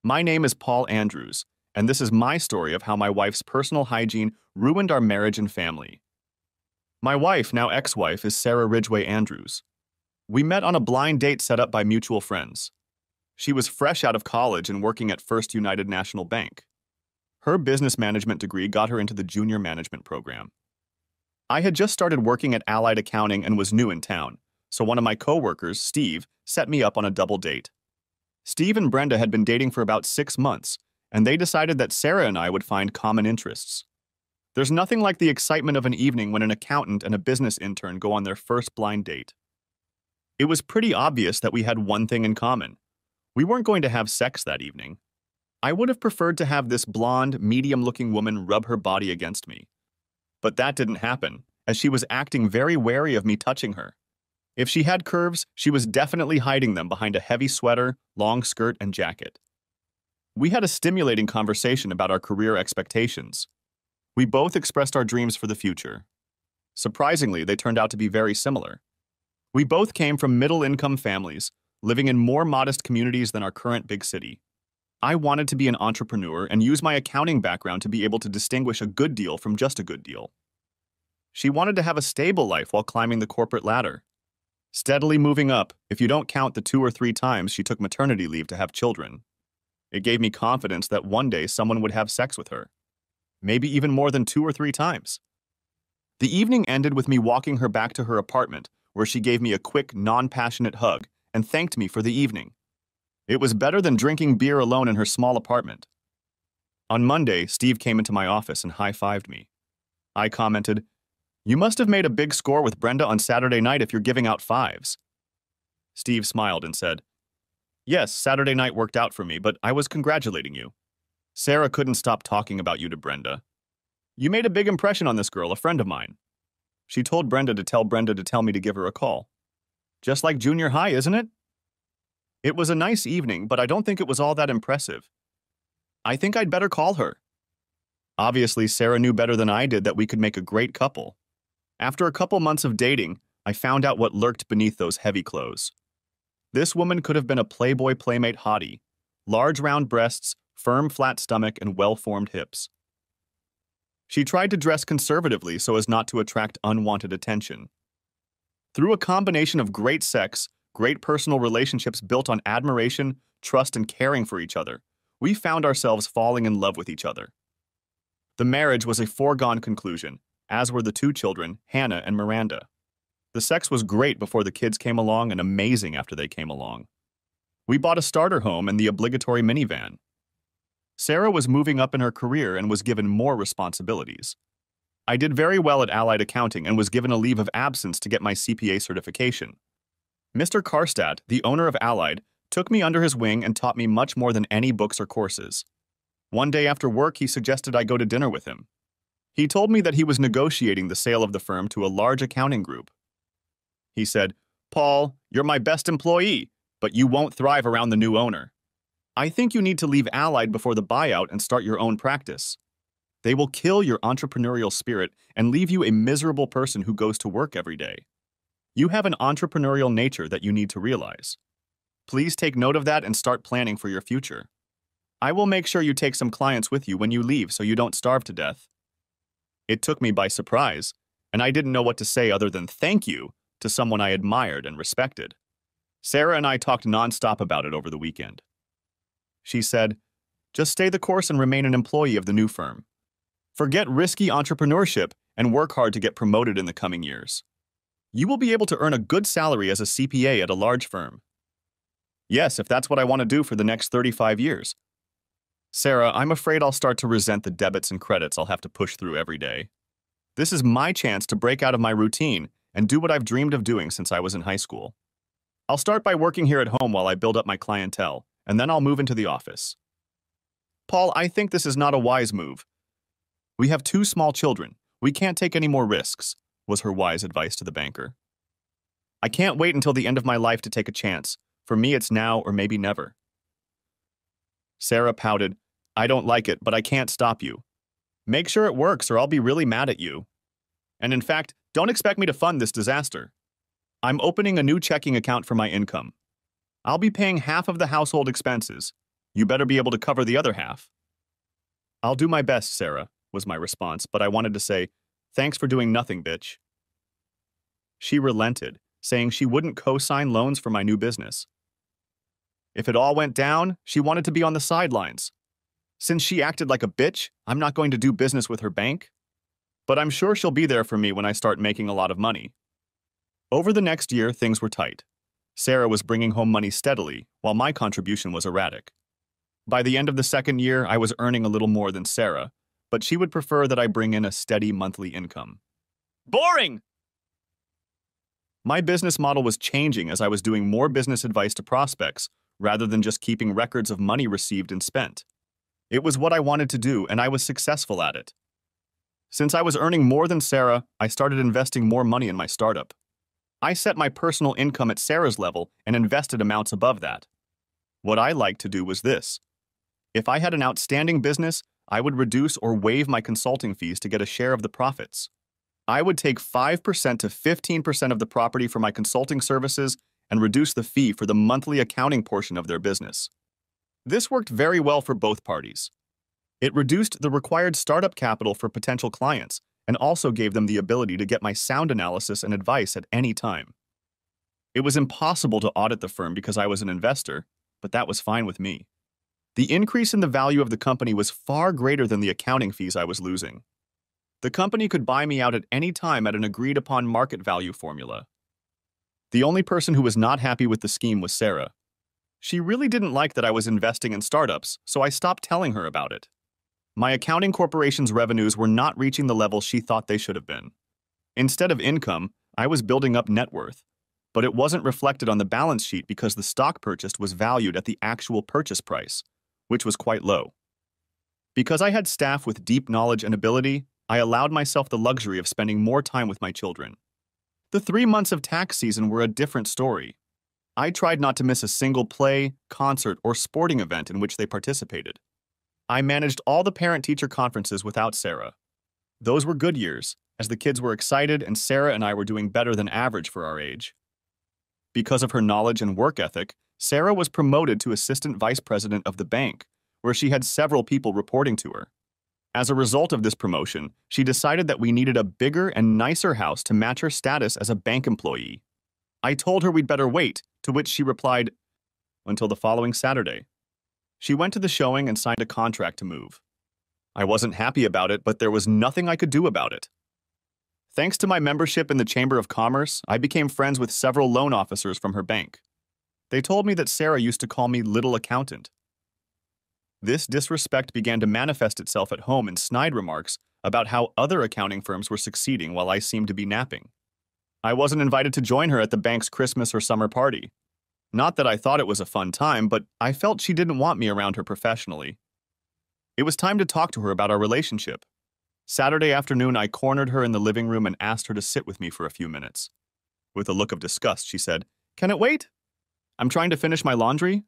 My name is Paul Andrews, and this is my story of how my wife's personal hygiene ruined our marriage and family. My wife, now ex-wife, is Sarah Ridgway Andrews. We met on a blind date set up by mutual friends. She was fresh out of college and working at First United National Bank. Her business management degree got her into the junior management program. I had just started working at Allied Accounting and was new in town, so one of my coworkers, Steve, set me up on a double date. Steve and Brenda had been dating for about 6 months, and they decided that Sarah and I would find common interests. There's nothing like the excitement of an evening when an accountant and a business intern go on their first blind date. It was pretty obvious that we had one thing in common. We weren't going to have sex that evening. I would have preferred to have this blonde, medium-looking woman rub her body against me. But that didn't happen, as she was acting very wary of me touching her. If she had curves, she was definitely hiding them behind a heavy sweater, long skirt, and jacket. We had a stimulating conversation about our career expectations. We both expressed our dreams for the future. Surprisingly, they turned out to be very similar. We both came from middle-income families, living in more modest communities than our current big city. I wanted to be an entrepreneur and use my accounting background to be able to distinguish a good deal from just a good deal. She wanted to have a stable life while climbing the corporate ladder. Steadily moving up, if you don't count the 2 or 3 times she took maternity leave to have children. It gave me confidence that one day someone would have sex with her. Maybe even more than 2 or 3 times. The evening ended with me walking her back to her apartment, where she gave me a quick, non-passionate hug and thanked me for the evening. It was better than drinking beer alone in her small apartment. On Monday, Steve came into my office and high-fived me. I commented, "You must have made a big score with Brenda on Saturday night if you're giving out 5s. Steve smiled and said, "Yes, Saturday night worked out for me, but I was congratulating you. Sarah couldn't stop talking about you to Brenda. You made a big impression on this girl, a friend of mine. She told Brenda to tell me to give her a call. Just like junior high, isn't it?" It was a nice evening, but I don't think it was all that impressive. I think I'd better call her. Obviously, Sarah knew better than I did that we could make a great couple. After a couple months of dating, I found out what lurked beneath those heavy clothes. This woman could have been a Playboy Playmate hottie. Large round breasts, firm flat stomach, and well-formed hips. She tried to dress conservatively so as not to attract unwanted attention. Through a combination of great sex, great personal relationships built on admiration, trust, and caring for each other, we found ourselves falling in love with each other. The marriage was a foregone conclusion, as were the 2 children, Hannah and Miranda. The sex was great before the kids came along and amazing after they came along. We bought a starter home and the obligatory minivan. Sarah was moving up in her career and was given more responsibilities. I did very well at Allied Accounting and was given a leave of absence to get my CPA certification. Mr. Karstadt, the owner of Allied, took me under his wing and taught me much more than any books or courses. One day after work, he suggested I go to dinner with him. He told me that he was negotiating the sale of the firm to a large accounting group. He said, "Paul, you're my best employee, but you won't thrive around the new owner. I think you need to leave Allied before the buyout and start your own practice. They will kill your entrepreneurial spirit and leave you a miserable person who goes to work every day. You have an entrepreneurial nature that you need to realize. Please take note of that and start planning for your future. I will make sure you take some clients with you when you leave so you don't starve to death." It took me by surprise, and I didn't know what to say other than thank you to someone I admired and respected. Sarah and I talked nonstop about it over the weekend. She said, "Just stay the course and remain an employee of the new firm. Forget risky entrepreneurship and work hard to get promoted in the coming years. You will be able to earn a good salary as a CPA at a large firm." Yes, if that's what I want to do for the next 35 years. Sarah, I'm afraid I'll start to resent the debits and credits I'll have to push through every day. This is my chance to break out of my routine and do what I've dreamed of doing since I was in high school. I'll start by working here at home while I build up my clientele, and then I'll move into the office. Paul, I think this is not a wise move. We have 2 small children. We can't take any more risks, was her wise advice to the banker. I can't wait until the end of my life to take a chance. For me, it's now or maybe never. Sarah pouted, "I don't like it, but I can't stop you. Make sure it works or I'll be really mad at you. And in fact, don't expect me to fund this disaster. I'm opening a new checking account for my income. I'll be paying half of the household expenses. You better be able to cover the other half. I'll do my best, Sarah, was my response, but I wanted to say, thanks for doing nothing, bitch. She relented, saying she wouldn't co-sign loans for my new business. If it all went down, she wanted to be on the sidelines. Since she acted like a bitch, I'm not going to do business with her bank. But I'm sure she'll be there for me when I start making a lot of money. Over the next year, things were tight. Sarah was bringing home money steadily, while my contribution was erratic. By the end of the second year, I was earning a little more than Sarah, but she would prefer that I bring in a steady monthly income. Boring! My business model was changing as I was doing more business advice to prospects, rather than just keeping records of money received and spent. It was what I wanted to do, and I was successful at it. Since I was earning more than Sarah, I started investing more money in my startup. I set my personal income at Sarah's level and invested amounts above that. What I liked to do was this. If I had an outstanding business, I would reduce or waive my consulting fees to get a share of the profits. I would take 5% to 15% of the property for my consulting services and reduce the fee for the monthly accounting portion of their business. This worked very well for both parties. It reduced the required startup capital for potential clients and also gave them the ability to get my sound analysis and advice at any time. It was impossible to audit the firm because I was an investor, but that was fine with me. The increase in the value of the company was far greater than the accounting fees I was losing. The company could buy me out at any time at an agreed-upon market value formula. The only person who was not happy with the scheme was Sarah. She really didn't like that I was investing in startups, so I stopped telling her about it. My accounting corporation's revenues were not reaching the level she thought they should have been. Instead of income, I was building up net worth, but it wasn't reflected on the balance sheet because the stock purchased was valued at the actual purchase price, which was quite low. Because I had staff with deep knowledge and ability, I allowed myself the luxury of spending more time with my children. The 3 months of tax season were a different story. I tried not to miss a single play, concert, or sporting event in which they participated. I managed all the parent-teacher conferences without Sarah. Those were good years, as the kids were excited and Sarah and I were doing better than average for our age. Because of her knowledge and work ethic, Sarah was promoted to assistant vice president of the bank, where she had several people reporting to her. As a result of this promotion, she decided that we needed a bigger and nicer house to match her status as a bank employee. I told her we'd better wait, to which she replied, until the following Saturday. She went to the showing and signed a contract to move. I wasn't happy about it, but there was nothing I could do about it. Thanks to my membership in the Chamber of Commerce, I became friends with several loan officers from her bank. They told me that Sarah used to call me Little Accountant. This disrespect began to manifest itself at home in snide remarks about how other accounting firms were succeeding while I seemed to be napping. I wasn't invited to join her at the bank's Christmas or summer party. Not that I thought it was a fun time, but I felt she didn't want me around her professionally. It was time to talk to her about our relationship. Saturday afternoon, I cornered her in the living room and asked her to sit with me for a few minutes. With a look of disgust, she said, "Can it wait? I'm trying to finish my laundry."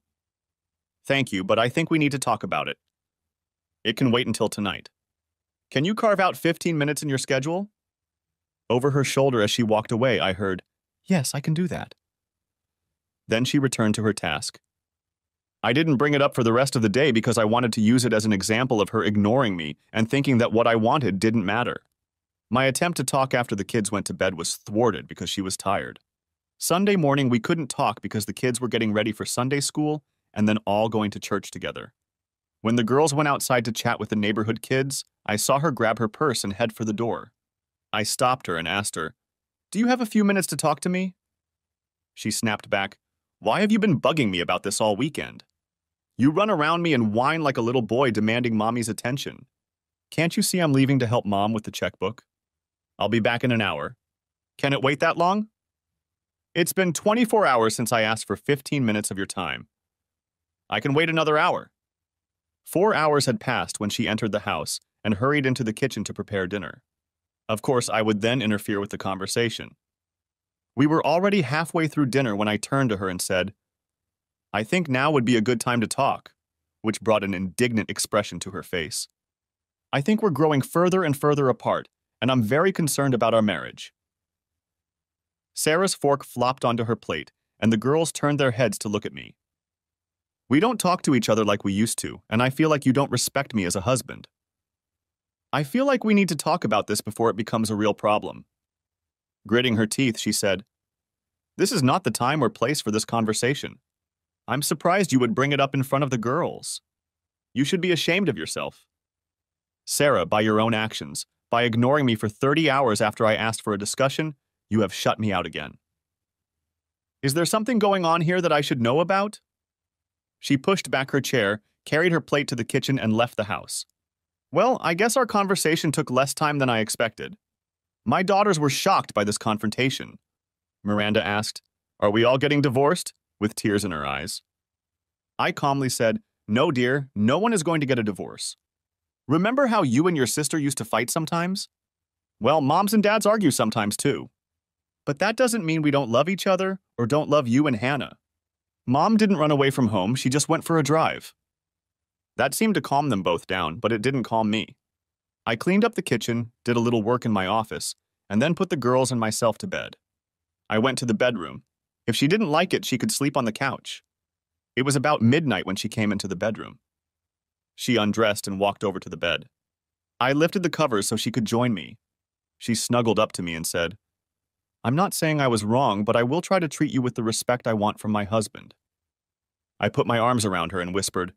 "Thank you, but I think we need to talk about it." "It can wait until tonight." "Can you carve out 15 minutes in your schedule?" Over her shoulder as she walked away, I heard, "Yes, I can do that." Then she returned to her task. I didn't bring it up for the rest of the day because I wanted to use it as an example of her ignoring me and thinking that what I wanted didn't matter. My attempt to talk after the kids went to bed was thwarted because she was tired. Sunday morning, we couldn't talk because the kids were getting ready for Sunday school and then all going to church together. When the girls went outside to chat with the neighborhood kids, I saw her grab her purse and head for the door. I stopped her and asked her, "Do you have a few minutes to talk to me?" She snapped back, "Why have you been bugging me about this all weekend? You run around me and whine like a little boy demanding mommy's attention. Can't you see I'm leaving to help mom with the checkbook? I'll be back in an hour. Can it wait that long? It's been 24 hours since I asked for 15 minutes of your time. I can wait another hour." 4 hours had passed when she entered the house and hurried into the kitchen to prepare dinner. Of course, I would then interfere with the conversation. We were already halfway through dinner when I turned to her and said, "I think now would be a good time to talk," which brought an indignant expression to her face. "I think we're growing further and further apart, and I'm very concerned about our marriage." Sarah's fork flopped onto her plate, and the girls turned their heads to look at me. We don't talk to each other like we used to, and I feel like you don't respect me as a husband. I feel like we need to talk about this before it becomes a real problem. Gritting her teeth, she said, "This is not the time or place for this conversation. I'm surprised you would bring it up in front of the girls. You should be ashamed of yourself. Sarah, by your own actions, by ignoring me for 30 hours after I asked for a discussion, you have shut me out again. Is there something going on here that I should know about?" She pushed back her chair, carried her plate to the kitchen, and left the house. Well, I guess our conversation took less time than I expected. My daughters were shocked by this confrontation. Miranda asked, "Are we all getting divorced?" with tears in her eyes. I calmly said, "No, dear, no one is going to get a divorce. Remember how you and your sister used to fight sometimes? Well, moms and dads argue sometimes too. But that doesn't mean we don't love each other or don't love you and Hannah. Mom didn't run away from home, she just went for a drive." That seemed to calm them both down, but it didn't calm me. I cleaned up the kitchen, did a little work in my office, and then put the girls and myself to bed. I went to the bedroom. If she didn't like it, she could sleep on the couch. It was about midnight when she came into the bedroom. She undressed and walked over to the bed. I lifted the covers so she could join me. She snuggled up to me and said, "I'm not saying I was wrong, but I will try to treat you with the respect I want from my husband." I put my arms around her and whispered,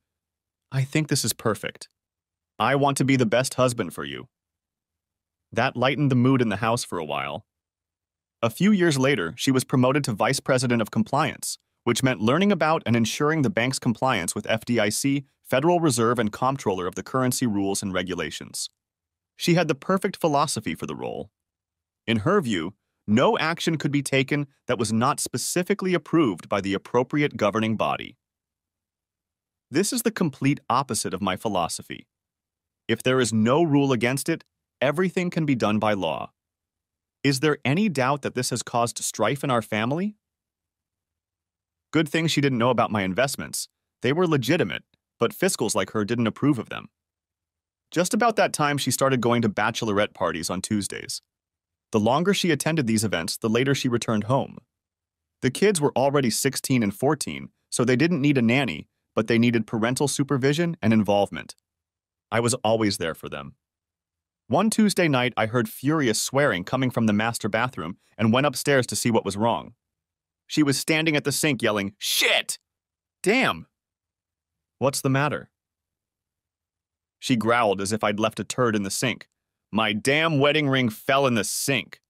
"I think this is perfect. I want to be the best husband for you." That lightened the mood in the house for a while. A few years later, she was promoted to Vice President of Compliance, which meant learning about and ensuring the bank's compliance with FDIC, Federal Reserve, and Comptroller of the currency rules and regulations. She had the perfect philosophy for the role. In her view, no action could be taken that was not specifically approved by the appropriate governing body. This is the complete opposite of my philosophy. If there is no rule against it, everything can be done by law. Is there any doubt that this has caused strife in our family? Good thing she didn't know about my investments. They were legitimate, but fiscals like her didn't approve of them. Just about that time, she started going to bachelorette parties on Tuesdays. The longer she attended these events, the later she returned home. The kids were already 16 and 14, so they didn't need a nanny, but they needed parental supervision and involvement. I was always there for them. One Tuesday night, I heard furious swearing coming from the master bathroom and went upstairs to see what was wrong. She was standing at the sink yelling, "Shit! Damn!" "What's the matter?" She growled as if I'd left a turd in the sink. "My damn wedding ring fell in the sink.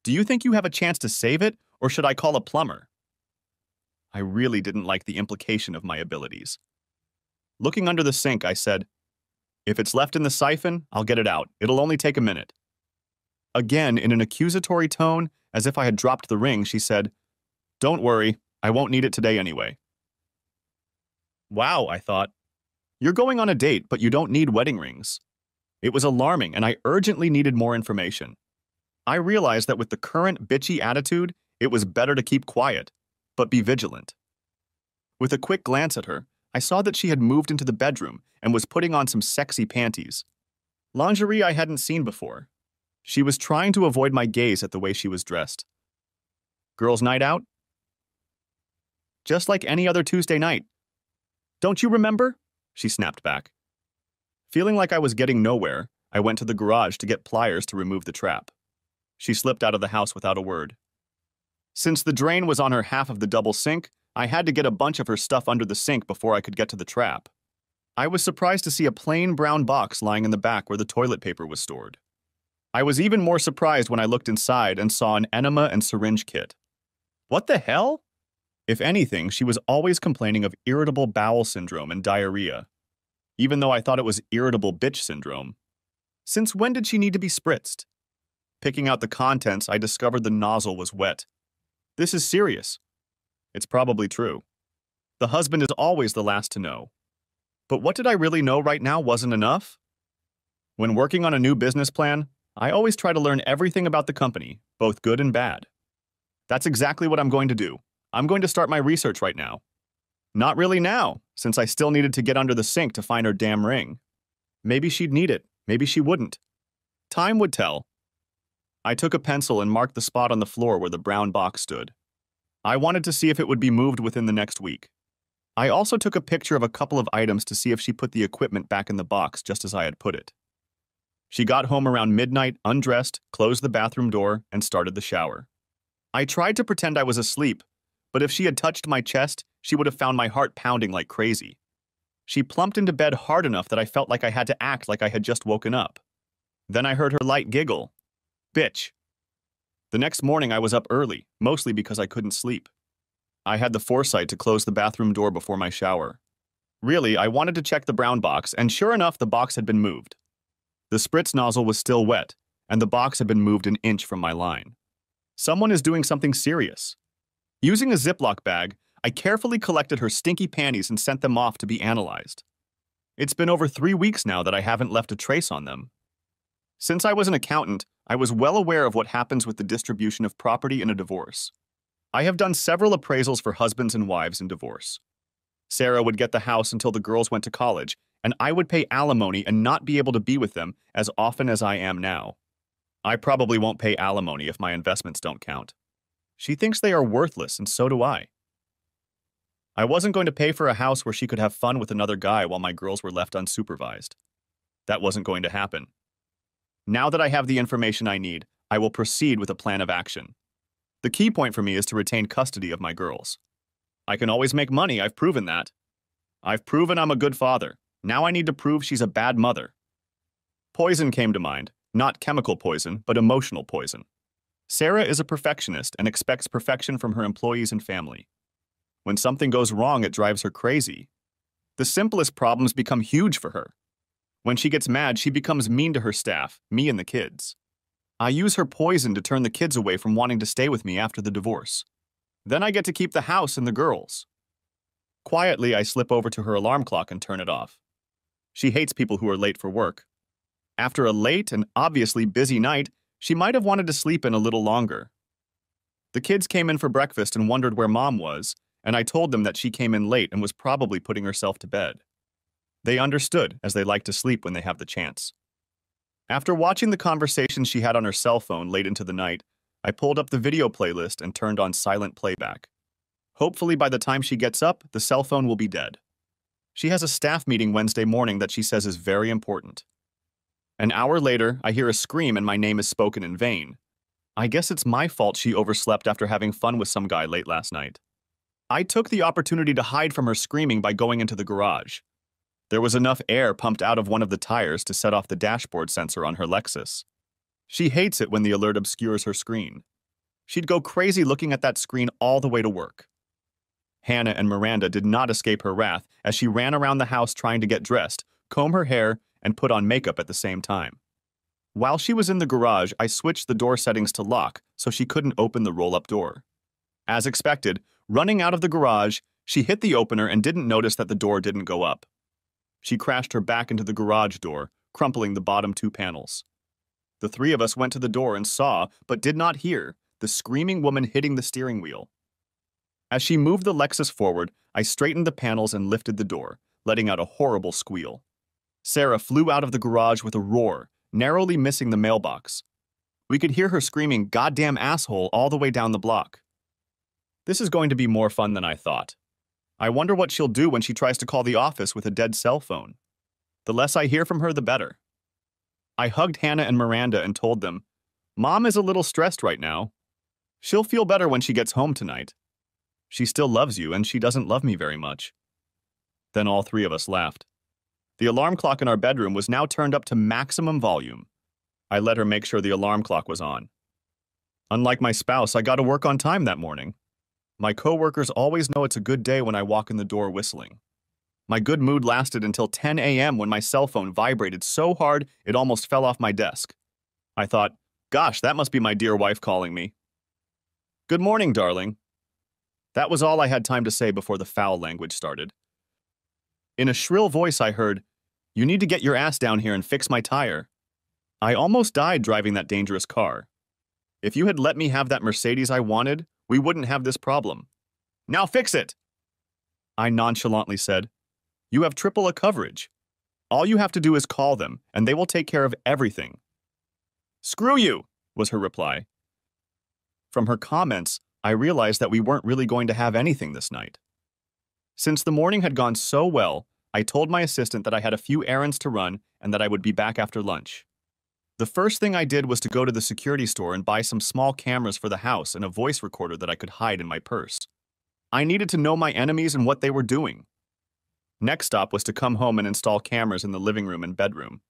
Do you think you have a chance to save it, or should I call a plumber?" I really didn't like the implication of my abilities. Looking under the sink, I said, "If it's left in the siphon, I'll get it out. It'll only take a minute." Again, in an accusatory tone, as if I had dropped the ring, she said, "Don't worry, I won't need it today anyway." Wow, I thought. You're going on a date, but you don't need wedding rings. It was alarming, and I urgently needed more information. I realized that with the current bitchy attitude, it was better to keep quiet, but be vigilant. With a quick glance at her, I saw that she had moved into the bedroom and was putting on some sexy panties. Lingerie I hadn't seen before. She was trying to avoid my gaze at the way she was dressed. "Girls' night out?" "Just like any other Tuesday night. Don't you remember?" she snapped back. Feeling like I was getting nowhere, I went to the garage to get pliers to remove the trap. She slipped out of the house without a word. Since the drain was on her half of the double sink, I had to get a bunch of her stuff under the sink before I could get to the trap. I was surprised to see a plain brown box lying in the back where the toilet paper was stored. I was even more surprised when I looked inside and saw an enema and syringe kit. What the hell? If anything, she was always complaining of irritable bowel syndrome and diarrhea, even though I thought it was irritable bitch syndrome. Since when did she need to be spritzed? Picking out the contents, I discovered the nozzle was wet. This is serious. It's probably true. The husband is always the last to know. But what did I really know right now wasn't enough? When working on a new business plan, I always try to learn everything about the company, both good and bad. That's exactly what I'm going to do. I'm going to start my research right now. Not really now, since I still needed to get under the sink to find her damn ring. Maybe she'd need it, maybe she wouldn't. Time would tell. I took a pencil and marked the spot on the floor where the brown box stood. I wanted to see if it would be moved within the next week. I also took a picture of a couple of items to see if she put the equipment back in the box just as I had put it. She got home around midnight, undressed, closed the bathroom door, and started the shower. I tried to pretend I was asleep, but if she had touched my chest, she would have found my heart pounding like crazy. She plumped into bed hard enough that I felt like I had to act like I had just woken up. Then I heard her light giggle. Bitch. The next morning I was up early, mostly because I couldn't sleep. I had the foresight to close the bathroom door before my shower. Really, I wanted to check the brown box, and sure enough, the box had been moved. The spritz nozzle was still wet, and the box had been moved an inch from my line. Someone is doing something serious. Using a Ziploc bag, I carefully collected her stinky panties and sent them off to be analyzed. It's been over 3 weeks now that I haven't left a trace on them. Since I was an accountant, I was well aware of what happens with the distribution of property in a divorce. I have done several appraisals for husbands and wives in divorce. Sarah would get the house until the girls went to college, and I would pay alimony and not be able to be with them as often as I am now. I probably won't pay alimony if my investments don't count. She thinks they are worthless, and so do I. I wasn't going to pay for a house where she could have fun with another guy while my girls were left unsupervised. That wasn't going to happen. Now that I have the information I need, I will proceed with a plan of action. The key point for me is to retain custody of my girls. I can always make money, I've proven that. I've proven I'm a good father. Now I need to prove she's a bad mother. Poison came to mind. Not chemical poison, but emotional poison. Sarah is a perfectionist and expects perfection from her employees and family. When something goes wrong, it drives her crazy. The simplest problems become huge for her. When she gets mad, she becomes mean to her staff, me and the kids. I use her poison to turn the kids away from wanting to stay with me after the divorce. Then I get to keep the house and the girls. Quietly, I slip over to her alarm clock and turn it off. She hates people who are late for work. After a late and obviously busy night, she might have wanted to sleep in a little longer. The kids came in for breakfast and wondered where Mom was, and I told them that she came in late and was probably putting herself to bed. They understood, as they like to sleep when they have the chance. After watching the conversation she had on her cell phone late into the night, I pulled up the video playlist and turned on silent playback. Hopefully by the time she gets up, the cell phone will be dead. She has a staff meeting Wednesday morning that she says is very important. An hour later, I hear a scream and my name is spoken in vain. I guess it's my fault she overslept after having fun with some guy late last night. I took the opportunity to hide from her screaming by going into the garage. There was enough air pumped out of one of the tires to set off the dashboard sensor on her Lexus. She hates it when the alert obscures her screen. She'd go crazy looking at that screen all the way to work. Hannah and Miranda did not escape her wrath as she ran around the house trying to get dressed, comb her hair, and put on makeup at the same time. While she was in the garage, I switched the door settings to lock so she couldn't open the roll-up door. As expected, running out of the garage, she hit the opener and didn't notice that the door didn't go up. She crashed her back into the garage door, crumpling the bottom 2 panels. The 3 of us went to the door and saw, but did not hear, the screaming woman hitting the steering wheel. As she moved the Lexus forward, I straightened the panels and lifted the door, letting out a horrible squeal. Sarah flew out of the garage with a roar, narrowly missing the mailbox. We could hear her screaming, "Goddamn asshole," all the way down the block. This is going to be more fun than I thought. I wonder what she'll do when she tries to call the office with a dead cell phone. The less I hear from her, the better. I hugged Hannah and Miranda and told them, "Mom is a little stressed right now. She'll feel better when she gets home tonight. She still loves you, and she doesn't love me very much." Then all 3 of us laughed. The alarm clock in our bedroom was now turned up to maximum volume. I let her make sure the alarm clock was on. Unlike my spouse, I got to work on time that morning. My coworkers always know it's a good day when I walk in the door whistling. My good mood lasted until 10 a.m. when my cell phone vibrated so hard it almost fell off my desk. I thought, gosh, that must be my dear wife calling me. "Good morning, darling." That was all I had time to say before the foul language started. In a shrill voice I heard, "You need to get your ass down here and fix my tire." I almost died driving that dangerous car. If you had let me have that Mercedes I wanted, we wouldn't have this problem. "Now fix it!" I nonchalantly said, "You have AAA coverage. All you have to do is call them, and they will take care of everything." "Screw you," was her reply. From her comments, I realized that we weren't really going to have anything this night. Since the morning had gone so well, I told my assistant that I had a few errands to run and that I would be back after lunch. The first thing I did was to go to the security store and buy some small cameras for the house and a voice recorder that I could hide in my purse. I needed to know my enemies and what they were doing. Next stop was to come home and install cameras in the living room and bedroom.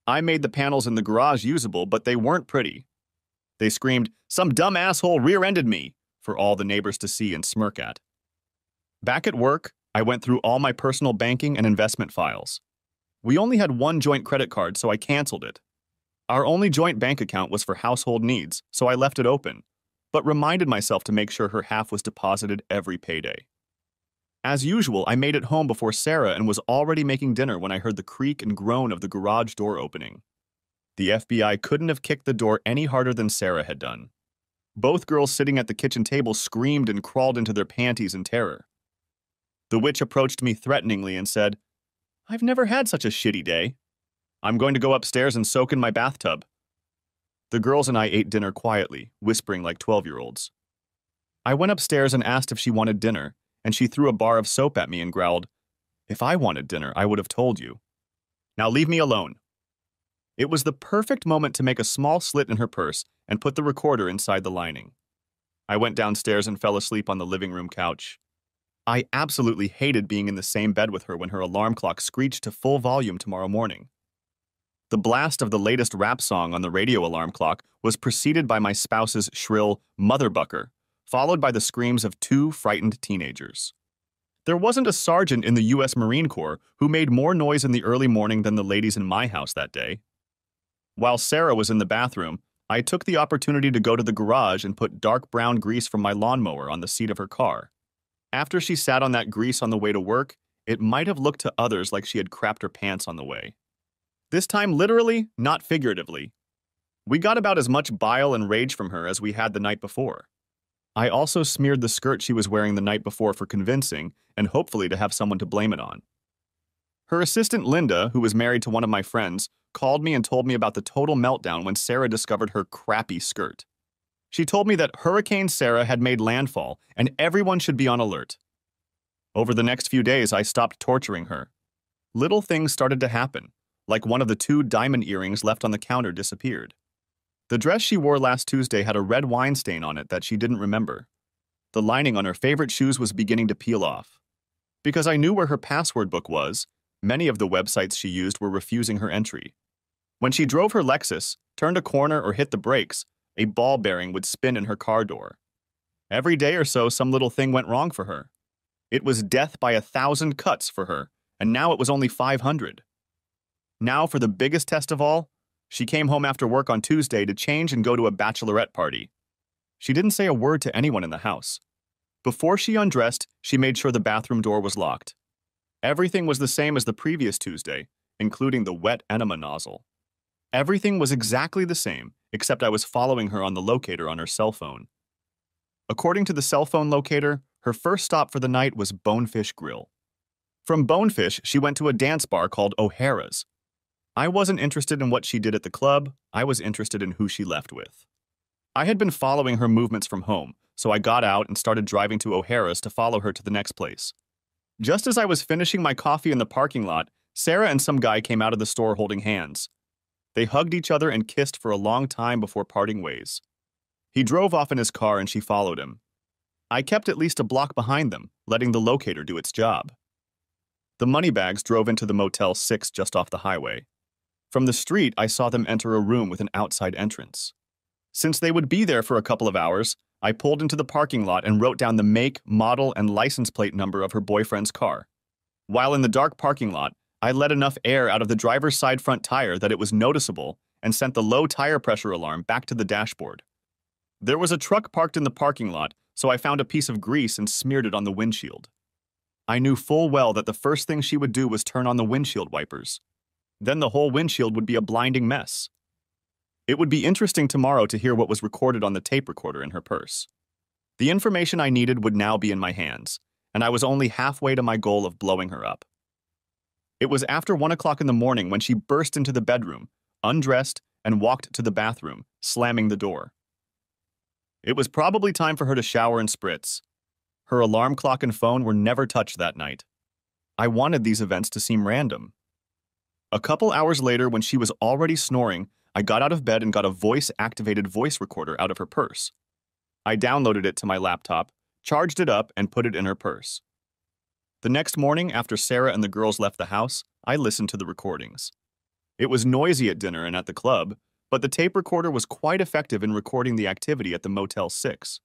I made the panels in the garage usable, but they weren't pretty. They screamed, "Some dumb asshole rear-ended me," for all the neighbors to see and smirk at. Back at work, I went through all my personal banking and investment files. We only had one joint credit card, so I canceled it. Our only joint bank account was for household needs, so I left it open, but reminded myself to make sure her half was deposited every payday. As usual, I made it home before Sarah and was already making dinner when I heard the creak and groan of the garage door opening. The FBI couldn't have kicked the door any harder than Sarah had done. Both girls sitting at the kitchen table screamed and crawled into their panties in terror. The witch approached me threateningly and said, "I've never had such a shitty day. I'm going to go upstairs and soak in my bathtub." The girls and I ate dinner quietly, whispering like 12-year-olds. I went upstairs and asked if she wanted dinner, and she threw a bar of soap at me and growled, "If I wanted dinner, I would have told you. Now leave me alone." It was the perfect moment to make a small slit in her purse and put the recorder inside the lining. I went downstairs and fell asleep on the living room couch. I absolutely hated being in the same bed with her when her alarm clock screeched to full volume tomorrow morning. The blast of the latest rap song on the radio alarm clock was preceded by my spouse's shrill "motherbucker," followed by the screams of two frightened teenagers. There wasn't a sergeant in the U.S. Marine Corps who made more noise in the early morning than the ladies in my house that day. While Sarah was in the bathroom, I took the opportunity to go to the garage and put dark brown grease from my lawnmower on the seat of her car. After she sat on that grease on the way to work, it might have looked to others like she had crapped her pants on the way. This time literally, not figuratively. We got about as much bile and rage from her as we had the night before. I also smeared the skirt she was wearing the night before for convincing, and hopefully to have someone to blame it on. Her assistant Linda, who was married to one of my friends, called me and told me about the total meltdown when Sarah discovered her crappy skirt. She told me that Hurricane Sarah had made landfall and everyone should be on alert. Over the next few days, I stopped torturing her. Little things started to happen, like one of the 2 diamond earrings left on the counter disappeared. The dress she wore last Tuesday had a red wine stain on it that she didn't remember. The lining on her favorite shoes was beginning to peel off. Because I knew where her password book was, many of the websites she used were refusing her entry. When she drove her Lexus, turned a corner, or hit the brakes, a ball bearing would spin in her car door. Every day or so, some little thing went wrong for her. It was death by 1,000 cuts for her, and now it was only 500. Now, for the biggest test of all, she came home after work on Tuesday to change and go to a bachelorette party. She didn't say a word to anyone in the house. Before she undressed, she made sure the bathroom door was locked. Everything was the same as the previous Tuesday, including the wet enema nozzle. Everything was exactly the same, except I was following her on the locator on her cell phone. According to the cell phone locator, her first stop for the night was Bonefish Grill. From Bonefish, she went to a dance bar called O'Hara's. I wasn't interested in what she did at the club, I was interested in who she left with. I had been following her movements from home, so I got out and started driving to O'Hara's to follow her to the next place. Just as I was finishing my coffee in the parking lot, Sarah and some guy came out of the store holding hands. They hugged each other and kissed for a long time before parting ways. He drove off in his car and she followed him. I kept at least a block behind them, letting the locator do its job. The moneybags drove into the Motel 6 just off the highway. From the street, I saw them enter a room with an outside entrance. Since they would be there for a couple of hours, I pulled into the parking lot and wrote down the make, model, and license plate number of her boyfriend's car. While in the dark parking lot, I let enough air out of the driver's side front tire that it was noticeable and sent the low tire pressure alarm back to the dashboard. There was a truck parked in the parking lot, so I found a piece of grease and smeared it on the windshield. I knew full well that the first thing she would do was turn on the windshield wipers. Then the whole windshield would be a blinding mess. It would be interesting tomorrow to hear what was recorded on the tape recorder in her purse. The information I needed would now be in my hands, and I was only halfway to my goal of blowing her up. It was after 1 o'clock in the morning when she burst into the bedroom, undressed, and walked to the bathroom, slamming the door. It was probably time for her to shower and spritz. Her alarm clock and phone were never touched that night. I wanted these events to seem random. A couple hours later, when she was already snoring, I got out of bed and got a voice-activated voice recorder out of her purse. I downloaded it to my laptop, charged it up, and put it in her purse. The next morning, after Sarah and the girls left the house, I listened to the recordings. It was noisy at dinner and at the club, but the tape recorder was quite effective in recording the activity at the Motel 6.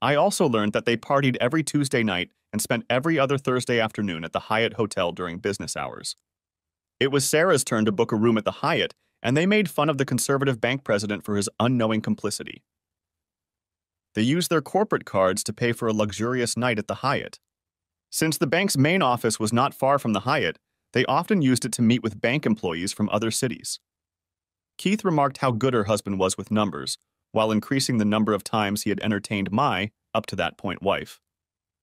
I also learned that they partied every Tuesday night and spent every other Thursday afternoon at the Hyatt Hotel during business hours. It was Sarah's turn to book a room at the Hyatt, and they made fun of the conservative bank president for his unknowing complicity. They used their corporate cards to pay for a luxurious night at the Hyatt. Since the bank's main office was not far from the Hyatt, they often used it to meet with bank employees from other cities. Keith remarked how good her husband was with numbers, while increasing the number of times he had entertained my, up to that point, wife.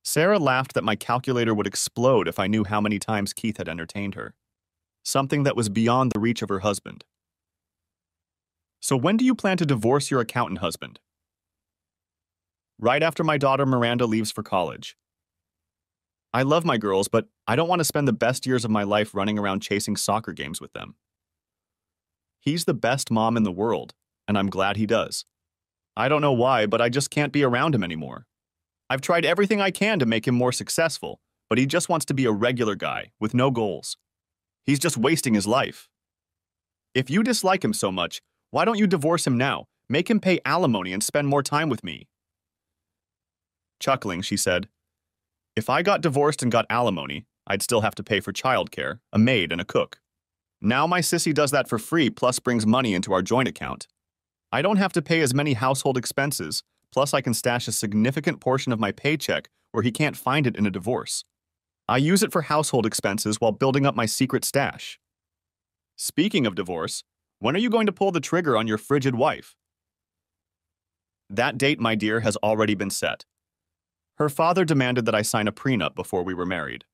Sarah laughed that my calculator would explode if I knew how many times Keith had entertained her, something that was beyond the reach of her husband. So when do you plan to divorce your accountant husband? Right after my daughter Miranda leaves for college. I love my girls, but I don't want to spend the best years of my life running around chasing soccer games with them. He's the best mom in the world, and I'm glad he does. I don't know why, but I just can't be around him anymore. I've tried everything I can to make him more successful, but he just wants to be a regular guy with no goals. He's just wasting his life. If you dislike him so much, why don't you divorce him now? Make him pay alimony and spend more time with me. Chuckling, she said, "If I got divorced and got alimony, I'd still have to pay for childcare, a maid, and a cook. Now my sissy does that for free, plus brings money into our joint account. I don't have to pay as many household expenses, plus I can stash a significant portion of my paycheck where he can't find it in a divorce. I use it for household expenses while building up my secret stash. Speaking of divorce, when are you going to pull the trigger on your frigid wife?" That date, my dear, has already been set. Her father demanded that I sign a prenup before we were married.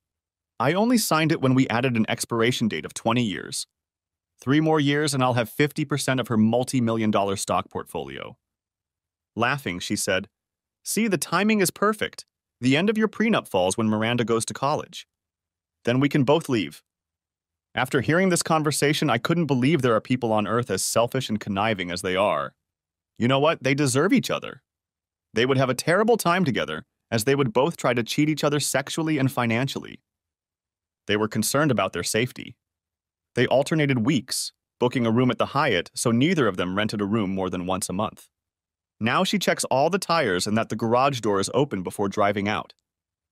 I only signed it when we added an expiration date of 20 years. 3 more years and I'll have 50% of her multi-million-dollar stock portfolio. Laughing, she said, "See, the timing is perfect. The end of your prenup falls when Miranda goes to college. Then we can both leave." After hearing this conversation, I couldn't believe there are people on Earth as selfish and conniving as they are. You know what? They deserve each other. They would have a terrible time together, as they would both try to cheat each other sexually and financially. They were concerned about their safety. They alternated weeks, booking a room at the Hyatt, so neither of them rented a room more than once a month. Now she checks all the tires and that the garage door is open before driving out.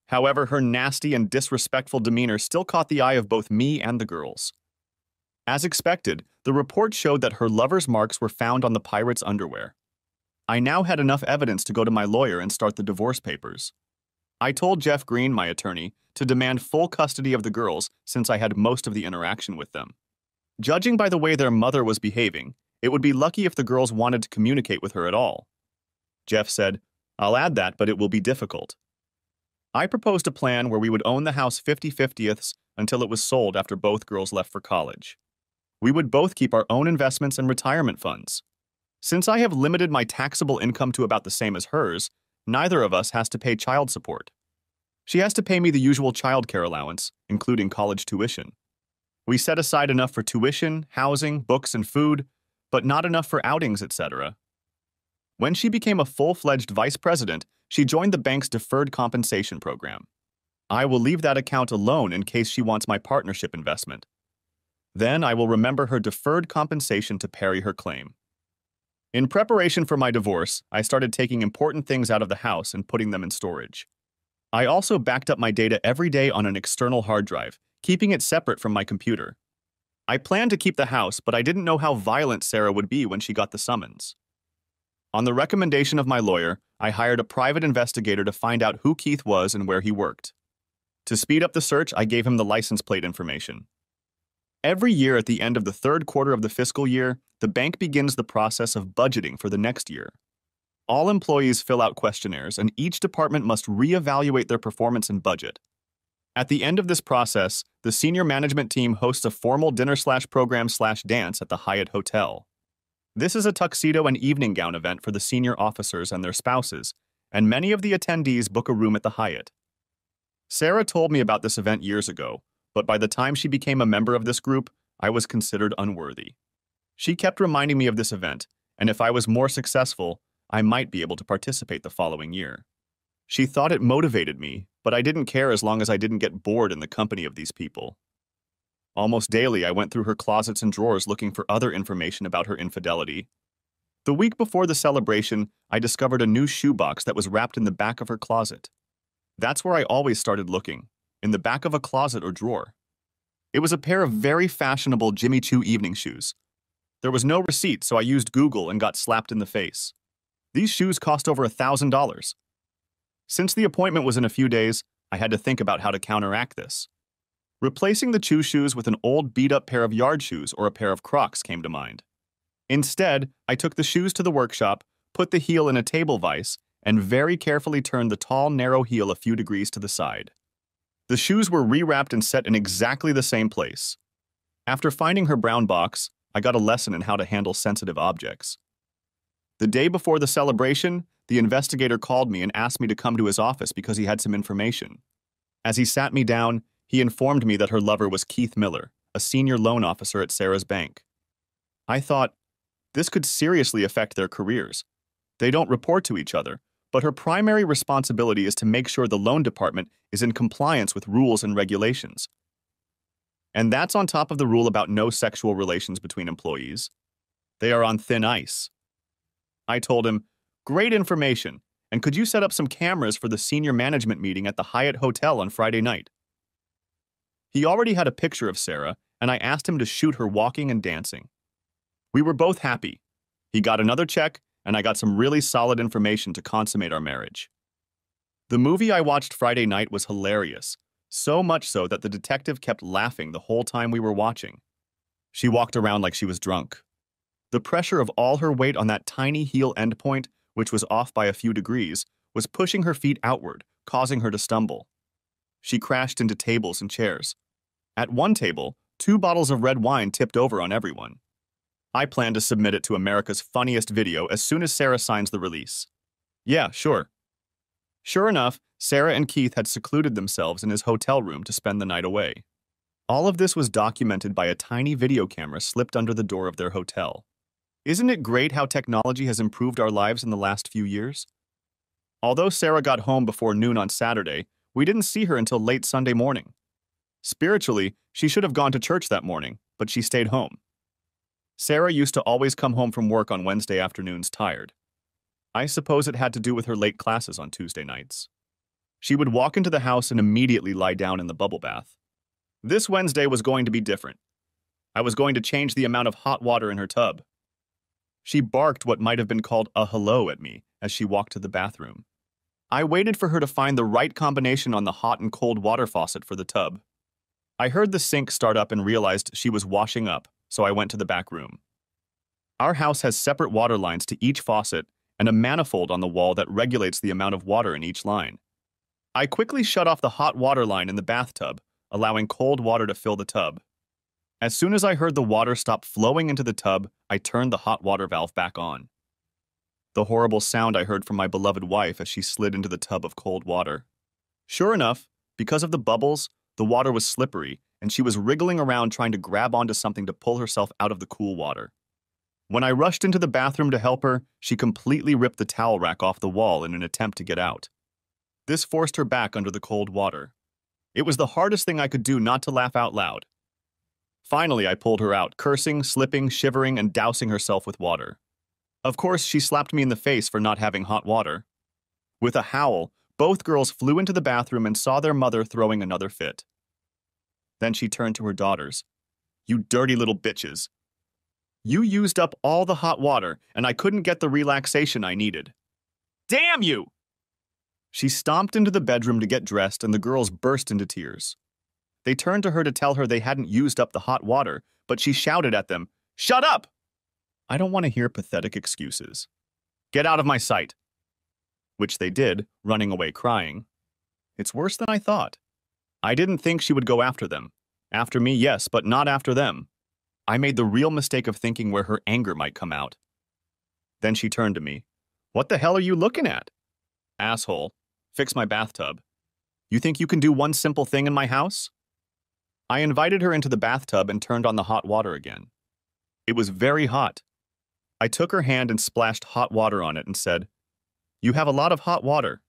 However, her nasty and disrespectful demeanor still caught the eye of both me and the girls. As expected, the report showed that her lover's marks were found on the pirate's underwear. I now had enough evidence to go to my lawyer and start the divorce papers. I told Jeff Green, my attorney, to demand full custody of the girls since I had most of the interaction with them. Judging by the way their mother was behaving, it would be lucky if the girls wanted to communicate with her at all. Jeff said, "I'll add that, but it will be difficult." I proposed a plan where we would own the house 50/50ths until it was sold after both girls left for college. We would both keep our own investments and retirement funds. Since I have limited my taxable income to about the same as hers, neither of us has to pay child support. She has to pay me the usual childcare allowance, including college tuition. We set aside enough for tuition, housing, books, and food, but not enough for outings, etc. When she became a full-fledged vice president, she joined the bank's deferred compensation program. I will leave that account alone in case she wants my partnership investment. Then I will remember her deferred compensation to parry her claim. In preparation for my divorce, I started taking important things out of the house and putting them in storage. I also backed up my data every day on an external hard drive, keeping it separate from my computer. I planned to keep the house, but I didn't know how violent Sarah would be when she got the summons. On the recommendation of my lawyer, I hired a private investigator to find out who Keith was and where he worked. To speed up the search, I gave him the license plate information. Every year at the end of the 3rd quarter of the fiscal year, the bank begins the process of budgeting for the next year. All employees fill out questionnaires, and each department must reevaluate their performance and budget. At the end of this process, the senior management team hosts a formal dinner/program/dance at the Hyatt Hotel. This is a tuxedo and evening gown event for the senior officers and their spouses, and many of the attendees book a room at the Hyatt. Sarah told me about this event years ago, but by the time she became a member of this group, I was considered unworthy. She kept reminding me of this event, and if I was more successful, I might be able to participate the following year. She thought it motivated me, but I didn't care as long as I didn't get bored in the company of these people. Almost daily, I went through her closets and drawers looking for other information about her infidelity. The week before the celebration, I discovered a new shoebox that was wrapped in the back of her closet. That's where I always started looking, in the back of a closet or drawer. It was a pair of very fashionable Jimmy Choo evening shoes. There was no receipt, so I used Google and got slapped in the face. These shoes cost over $1,000. Since the appointment was in a few days, I had to think about how to counteract this. Replacing the Choo shoes with an old beat-up pair of yard shoes or a pair of Crocs came to mind. Instead, I took the shoes to the workshop, put the heel in a table vise, and very carefully turned the tall, narrow heel a few degrees to the side. The shoes were rewrapped and set in exactly the same place. After finding her brown box, I got a lesson in how to handle sensitive objects. The day before the celebration, the investigator called me and asked me to come to his office because he had some information. As he sat me down, he informed me that her lover was Keith Miller, a senior loan officer at Sarah's bank. I thought, this could seriously affect their careers. They don't report to each other, but her primary responsibility is to make sure the loan department is in compliance with rules and regulations. And that's on top of the rule about no sexual relations between employees. They are on thin ice. I told him, great information, and could you set up some cameras for the senior management meeting at the Hyatt Hotel on Friday night? He already had a picture of Sarah, and I asked him to shoot her walking and dancing. We were both happy. He got another check, and I got some really solid information to consummate our marriage. The movie I watched Friday night was hilarious, so much so that the detective kept laughing the whole time we were watching. She walked around like she was drunk. The pressure of all her weight on that tiny heel endpoint, which was off by a few degrees, was pushing her feet outward, causing her to stumble. She crashed into tables and chairs. At one table, 2 bottles of red wine tipped over on everyone. I plan to submit it to America's Funniest Video as soon as Sarah signs the release. Yeah, sure. Sure enough, Sarah and Keith had secluded themselves in his hotel room to spend the night away. All of this was documented by a tiny video camera slipped under the door of their hotel. Isn't it great how technology has improved our lives in the last few years? Although Sarah got home before noon on Saturday, we didn't see her until late Sunday morning. Spiritually, she should have gone to church that morning, but she stayed home. Sarah used to always come home from work on Wednesday afternoons tired. I suppose it had to do with her late classes on Tuesday nights. She would walk into the house and immediately lie down in the bubble bath. This Wednesday was going to be different. I was going to change the amount of hot water in her tub. She barked what might have been called a hello at me as she walked to the bathroom. I waited for her to find the right combination on the hot and cold water faucet for the tub. I heard the sink start up and realized she was washing up, so I went to the back room. Our house has separate water lines to each faucet and a manifold on the wall that regulates the amount of water in each line. I quickly shut off the hot water line in the bathtub, allowing cold water to fill the tub. As soon as I heard the water stop flowing into the tub, I turned the hot water valve back on. The horrible sound I heard from my beloved wife as she slid into the tub of cold water. Sure enough, because of the bubbles, the water was slippery, and she was wriggling around trying to grab onto something to pull herself out of the cool water. When I rushed into the bathroom to help her, she completely ripped the towel rack off the wall in an attempt to get out. This forced her back under the cold water. It was the hardest thing I could do not to laugh out loud. Finally, I pulled her out, cursing, slipping, shivering, and dousing herself with water. Of course, she slapped me in the face for not having hot water. With a howl, both girls flew into the bathroom and saw their mother throwing another fit. Then she turned to her daughters. "You dirty little bitches. You used up all the hot water, and I couldn't get the relaxation I needed. Damn you!" She stomped into the bedroom to get dressed, and the girls burst into tears. They turned to her to tell her they hadn't used up the hot water, but she shouted at them, "Shut up! I don't want to hear pathetic excuses. Get out of my sight." Which they did, running away crying. It's worse than I thought. I didn't think she would go after them. After me, yes, but not after them. I made the real mistake of thinking where her anger might come out. Then she turned to me. "What the hell are you looking at?" Asshole. Fix my bathtub. You think you can do one simple thing in my house? I invited her into the bathtub and turned on the hot water again. It was very hot. I took her hand and splashed hot water on it and said, "You have a lot of hot water."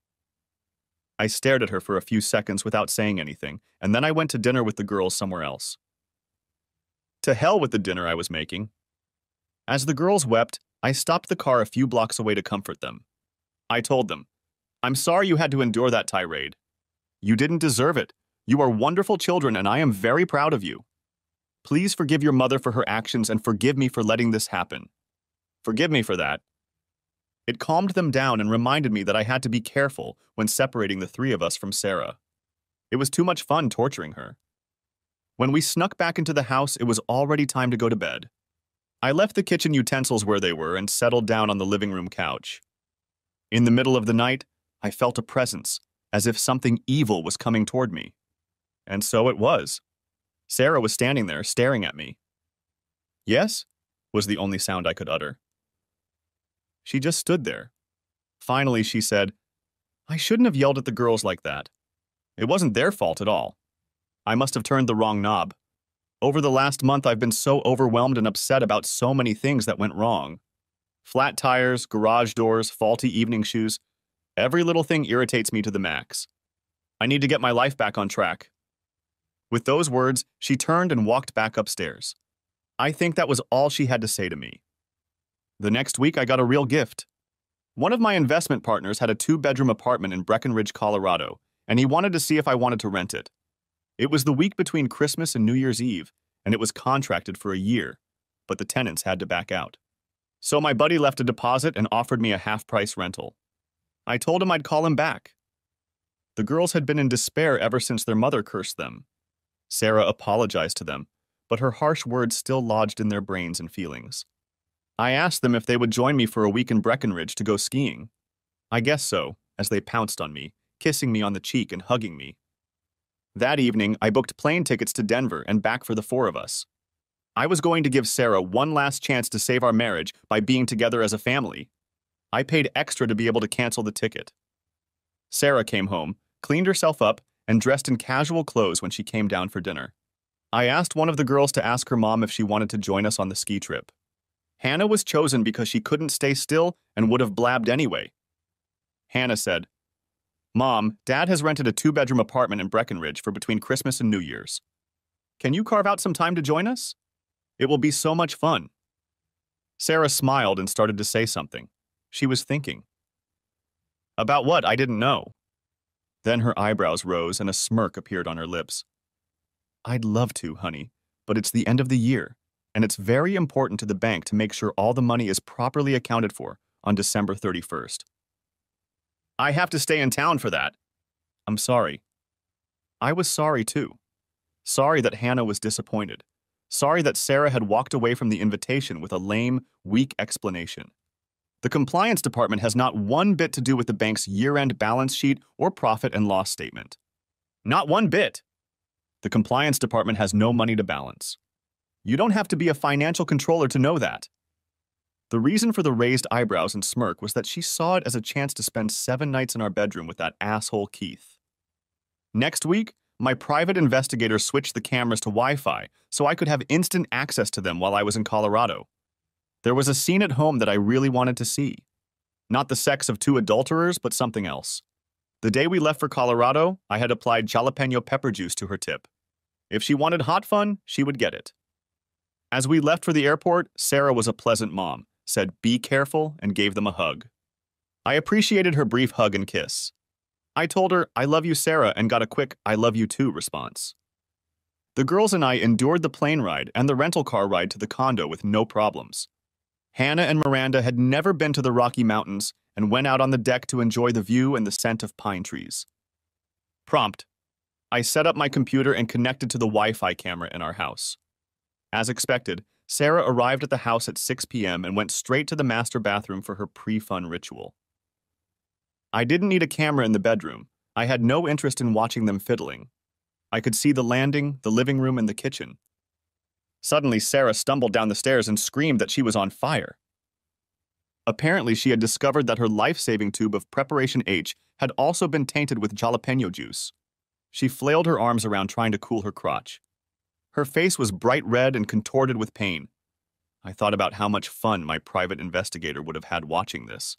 I stared at her for a few seconds without saying anything, and then I went to dinner with the girls somewhere else. To hell with the dinner I was making. As the girls wept, I stopped the car a few blocks away to comfort them. I told them, "I'm sorry you had to endure that tirade. You didn't deserve it. You are wonderful children, and I am very proud of you. Please forgive your mother for her actions and forgive me for letting this happen. Forgive me for that." It calmed them down and reminded me that I had to be careful when separating the three of us from Sarah. It was too much fun torturing her. When we snuck back into the house, it was already time to go to bed. I left the kitchen utensils where they were and settled down on the living room couch. In the middle of the night, I felt a presence, as if something evil was coming toward me. And so it was. Sarah was standing there, staring at me. "Yes?" was the only sound I could utter. She just stood there. Finally, she said, "I shouldn't have yelled at the girls like that. It wasn't their fault at all. I must have turned the wrong knob. Over the last month, I've been so overwhelmed and upset about so many things that went wrong. Flat tires, garage doors, faulty evening shoes. Every little thing irritates me to the max. I need to get my life back on track." With those words, she turned and walked back upstairs. I think that was all she had to say to me. The next week, I got a real gift. One of my investment partners had a 2-bedroom apartment in Breckenridge, Colorado, and he wanted to see if I wanted to rent it. It was the week between Christmas and New Year's Eve, and it was contracted for a year, but the tenants had to back out. So my buddy left a deposit and offered me a half-price rental. I told him I'd call him back. The girls had been in despair ever since their mother cursed them. Sarah apologized to them, but her harsh words still lodged in their brains and feelings. I asked them if they would join me for a week in Breckenridge to go skiing. I guess so, as they pounced on me, kissing me on the cheek and hugging me. That evening, I booked plane tickets to Denver and back for the 4 of us. I was going to give Sarah one last chance to save our marriage by being together as a family. I paid extra to be able to cancel the ticket. Sarah came home, cleaned herself up, and dressed in casual clothes when she came down for dinner. I asked one of the girls to ask her mom if she wanted to join us on the ski trip. Hannah was chosen because she couldn't stay still and would have blabbed anyway. Hannah said, "Mom, Dad has rented a 2-bedroom apartment in Breckenridge for between Christmas and New Year's. Can you carve out some time to join us? It will be so much fun." Sarah smiled and started to say something. She was thinking. About what? I didn't know. Then her eyebrows rose and a smirk appeared on her lips. "I'd love to, honey, but it's the end of the year, and it's very important to the bank to make sure all the money is properly accounted for on December 31st. I have to stay in town for that. I'm sorry." I was sorry, too. Sorry that Hannah was disappointed. Sorry that Sarah had walked away from the invitation with a lame, weak explanation. The compliance department has not one bit to do with the bank's year-end balance sheet or profit and loss statement. Not one bit. The compliance department has no money to balance. You don't have to be a financial controller to know that. The reason for the raised eyebrows and smirk was that she saw it as a chance to spend 7 nights in our bedroom with that asshole Keith. Next week, my private investigator switched the cameras to Wi-Fi so I could have instant access to them while I was in Colorado. There was a scene at home that I really wanted to see. Not the sex of 2 adulterers, but something else. The day we left for Colorado, I had applied jalapeno pepper juice to her tip. If she wanted hot fun, she would get it. As we left for the airport, Sarah was a pleasant mom, said "be careful," and gave them a hug. I appreciated her brief hug and kiss. I told her, "I love you, Sarah," and got a quick "I love you too" response. The girls and I endured the plane ride and the rental car ride to the condo with no problems. Hannah and Miranda had never been to the Rocky Mountains and went out on the deck to enjoy the view and the scent of pine trees. Prompt. I set up my computer and connected to the Wi-Fi camera in our house. As expected, Sarah arrived at the house at 6 p.m. and went straight to the master bathroom for her pre-fun ritual. I didn't need a camera in the bedroom. I had no interest in watching them fiddling. I could see the landing, the living room, and the kitchen. Suddenly, Sarah stumbled down the stairs and screamed that she was on fire. Apparently, she had discovered that her life-saving tube of Preparation H had also been tainted with jalapeno juice. She flailed her arms around trying to cool her crotch. Her face was bright red and contorted with pain. I thought about how much fun my private investigator would have had watching this.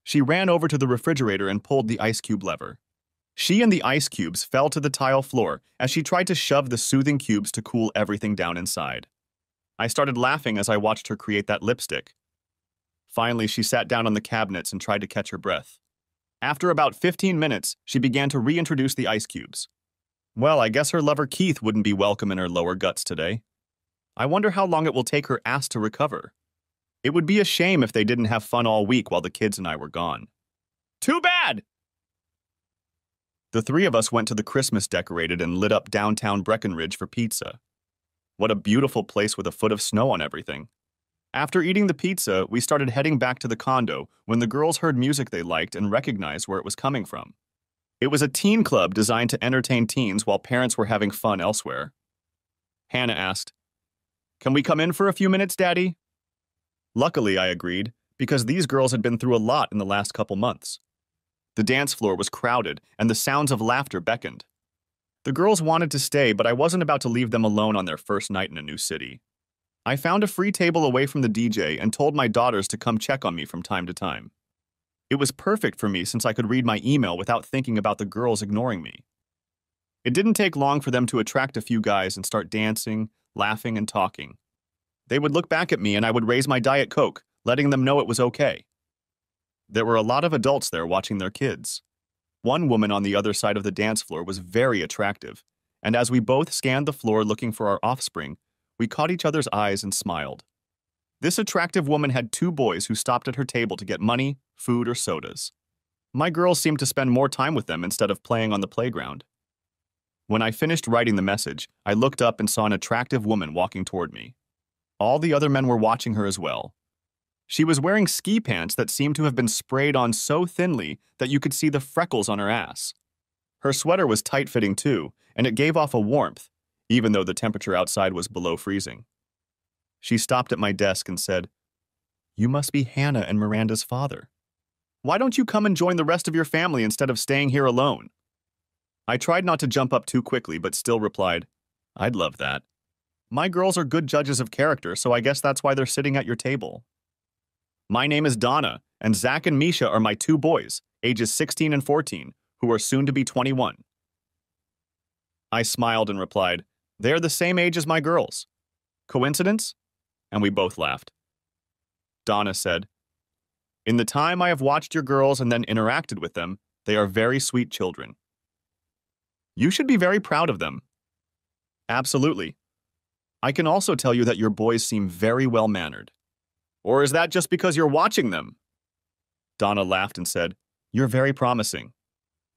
She ran over to the refrigerator and pulled the ice cube lever. She and the ice cubes fell to the tile floor as she tried to shove the soothing cubes to cool everything down inside. I started laughing as I watched her create that lipstick. Finally, she sat down on the cabinets and tried to catch her breath. After about 15 minutes, she began to reintroduce the ice cubes. Well, I guess her lover Keith wouldn't be welcome in her lower guts today. I wonder how long it will take her ass to recover. It would be a shame if they didn't have fun all week while the kids and I were gone. Too bad! The three of us went to the Christmas decorated and lit up downtown Breckenridge for pizza. What a beautiful place with a foot of snow on everything. After eating the pizza, we started heading back to the condo when the girls heard music they liked and recognized where it was coming from. It was a teen club designed to entertain teens while parents were having fun elsewhere. Hannah asked, "Can we come in for a few minutes, Daddy?" Luckily, I agreed, because these girls had been through a lot in the last couple months. The dance floor was crowded, and the sounds of laughter beckoned. The girls wanted to stay, but I wasn't about to leave them alone on their first night in a new city. I found a free table away from the DJ and told my daughters to come check on me from time to time. It was perfect for me since I could read my email without thinking about the girls ignoring me. It didn't take long for them to attract a few guys and start dancing, laughing, and talking. They would look back at me and I would raise my Diet Coke, letting them know it was okay. There were a lot of adults there watching their kids. One woman on the other side of the dance floor was very attractive, and as we both scanned the floor looking for our offspring, we caught each other's eyes and smiled. This attractive woman had two boys who stopped at her table to get money, food, or sodas. My girls seemed to spend more time with them instead of playing on the playground. When I finished writing the message, I looked up and saw an attractive woman walking toward me. All the other men were watching her as well. She was wearing ski pants that seemed to have been sprayed on so thinly that you could see the freckles on her ass. Her sweater was tight-fitting too, and it gave off a warmth, even though the temperature outside was below freezing. She stopped at my desk and said, "You must be Hannah and Miranda's father. Why don't you come and join the rest of your family instead of staying here alone?" I tried not to jump up too quickly, but still replied, "I'd love that. My girls are good judges of character, so I guess that's why they're sitting at your table. My name is Donna, and Zach and Misha are my two boys, ages 16 and 14, who are soon to be 21. I smiled and replied, "They're the same age as my girls. Coincidence?" And we both laughed. Donna said, "In the time I have watched your girls and then interacted with them, they are very sweet children. You should be very proud of them." "Absolutely. I can also tell you that your boys seem very well-mannered." "Or is that just because you're watching them?" Donna laughed and said, "You're very promising.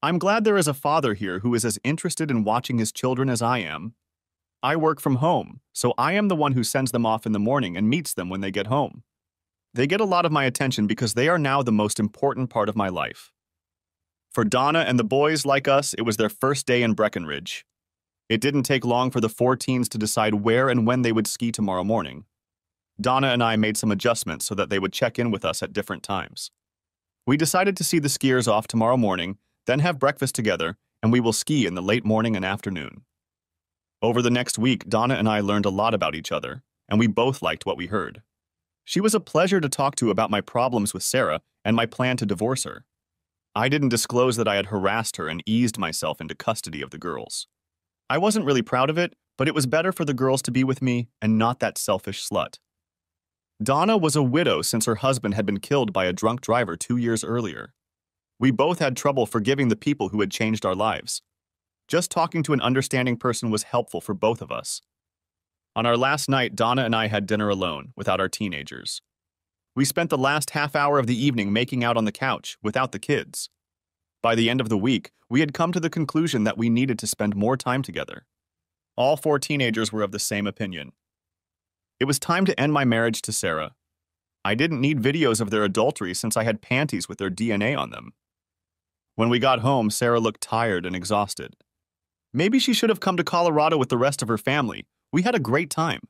I'm glad there is a father here who is as interested in watching his children as I am. I work from home, so I am the one who sends them off in the morning and meets them when they get home. They get a lot of my attention because they are now the most important part of my life." For Donna and the boys like us, it was their first day in Breckenridge. It didn't take long for the 4 teens to decide where and when they would ski tomorrow morning. Donna and I made some adjustments so that they would check in with us at different times. We decided to see the skiers off tomorrow morning, then have breakfast together, and we will ski in the late morning and afternoon. Over the next week, Donna and I learned a lot about each other, and we both liked what we heard. She was a pleasure to talk to about my problems with Sarah and my plan to divorce her. I didn't disclose that I had harassed her and eased myself into custody of the girls. I wasn't really proud of it, but it was better for the girls to be with me and not that selfish slut. Donna was a widow since her husband had been killed by a drunk driver 2 years earlier. We both had trouble forgiving the people who had changed our lives. Just talking to an understanding person was helpful for both of us. On our last night, Donna and I had dinner alone, without our teenagers. We spent the last half hour of the evening making out on the couch, without the kids. By the end of the week, we had come to the conclusion that we needed to spend more time together. All 4 teenagers were of the same opinion. It was time to end my marriage to Sarah. I didn't need videos of their adultery since I had panties with their DNA on them. When we got home, Sarah looked tired and exhausted. Maybe she should have come to Colorado with the rest of her family. We had a great time.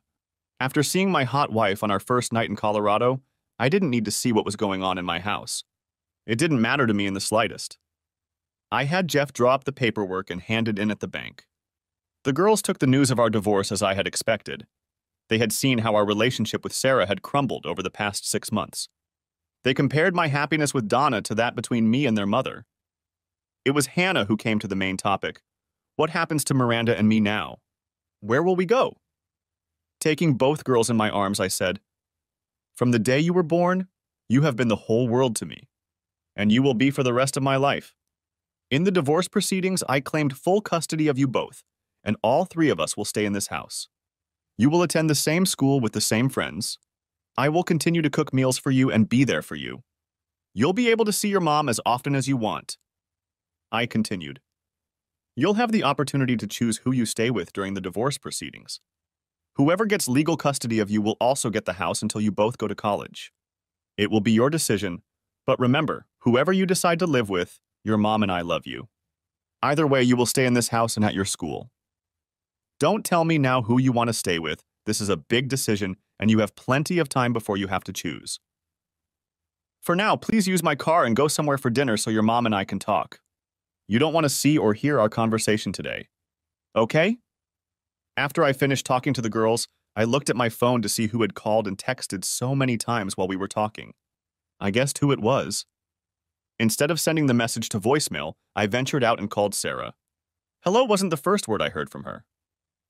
After seeing my hot wife on our first night in Colorado, I didn't need to see what was going on in my house. It didn't matter to me in the slightest. I had Jeff draw up the paperwork and hand it in at the bank. The girls took the news of our divorce as I had expected. They had seen how our relationship with Sarah had crumbled over the past 6 months. They compared my happiness with Donna to that between me and their mother. It was Hannah who came to the main topic. What happens to Miranda and me now? Where will we go? Taking both girls in my arms, I said, "From the day you were born, you have been the whole world to me, and you will be for the rest of my life. In the divorce proceedings, I claimed full custody of you both, and all 3 of us will stay in this house. You will attend the same school with the same friends. I will continue to cook meals for you and be there for you. You'll be able to see your mom as often as you want." I continued, "You'll have the opportunity to choose who you stay with during the divorce proceedings. Whoever gets legal custody of you will also get the house until you both go to college. It will be your decision, but remember, whoever you decide to live with, your mom and I love you. Either way, you will stay in this house and at your school. Don't tell me now who you want to stay with. This is a big decision, and you have plenty of time before you have to choose. For now, please use my car and go somewhere for dinner so your mom and I can talk. You don't want to see or hear our conversation today. Okay?" After I finished talking to the girls, I looked at my phone to see who had called and texted so many times while we were talking. I guessed who it was. Instead of sending the message to voicemail, I ventured out and called Sarah. Hello wasn't the first word I heard from her.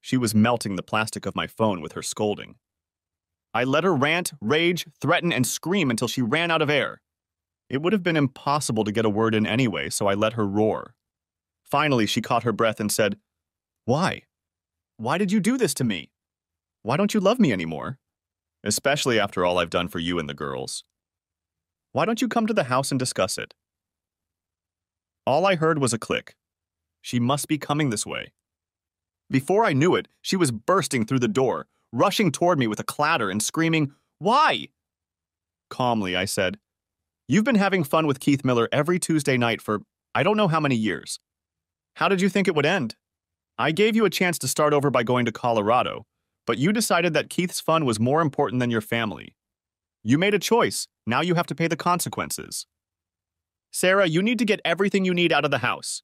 She was melting the plastic of my phone with her scolding. I let her rant, rage, threaten, and scream until she ran out of air. It would have been impossible to get a word in anyway, so I let her roar. Finally, she caught her breath and said, "Why? Why did you do this to me? Why don't you love me anymore? Especially after all I've done for you and the girls. Why don't you come to the house and discuss it?" All I heard was a click. She must be coming this way. Before I knew it, she was bursting through the door, rushing toward me with a clatter and screaming, "Why?" Calmly, I said, "You've been having fun with Keith Miller every Tuesday night for I don't know how many years. How did you think it would end? I gave you a chance to start over by going to Colorado, but you decided that Keith's fun was more important than your family. You made a choice. Now you have to pay the consequences. Sarah, you need to get everything you need out of the house.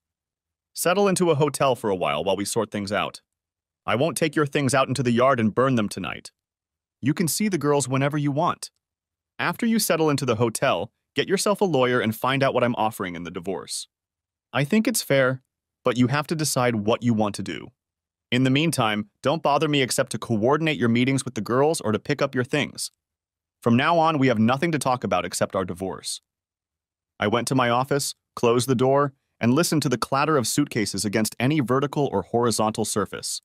Settle into a hotel for a while we sort things out. I won't take your things out into the yard and burn them tonight. You can see the girls whenever you want. After you settle into the hotel, get yourself a lawyer and find out what I'm offering in the divorce. I think it's fair, but you have to decide what you want to do. In the meantime, don't bother me except to coordinate your meetings with the girls or to pick up your things. From now on, we have nothing to talk about except our divorce." I went to my office, closed the door, and listened to the clatter of suitcases against any vertical or horizontal surface.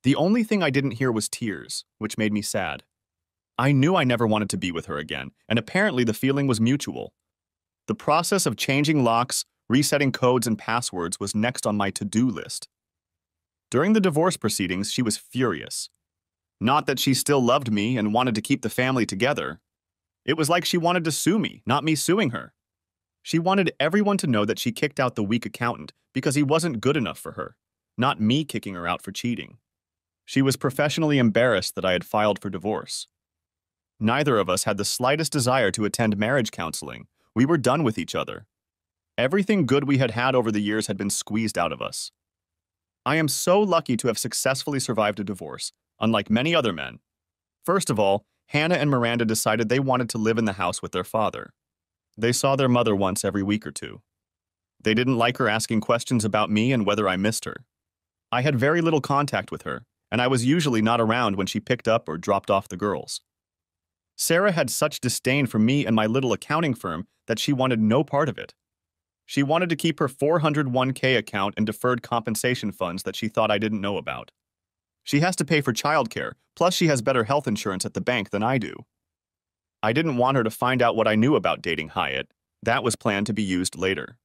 The only thing I didn't hear was tears, which made me sad. I knew I never wanted to be with her again, and apparently the feeling was mutual. The process of changing locks, resetting codes and passwords was next on my to-do list. During the divorce proceedings, she was furious. Not that she still loved me and wanted to keep the family together. It was like she wanted to sue me, not me suing her. She wanted everyone to know that she kicked out the weak accountant because he wasn't good enough for her, not me kicking her out for cheating. She was professionally embarrassed that I had filed for divorce. Neither of us had the slightest desire to attend marriage counseling. We were done with each other. Everything good we had had over the years had been squeezed out of us. I am so lucky to have successfully survived a divorce, unlike many other men. First of all, Hannah and Miranda decided they wanted to live in the house with their father. They saw their mother once every week or two. They didn't like her asking questions about me and whether I missed her. I had very little contact with her, and I was usually not around when she picked up or dropped off the girls. Sarah had such disdain for me and my little accounting firm that she wanted no part of it. She wanted to keep her 401k account and deferred compensation funds that she thought I didn't know about. She has to pay for childcare, plus she has better health insurance at the bank than I do. I didn't want her to find out what I knew about dating Hyatt. That was planned to be used later.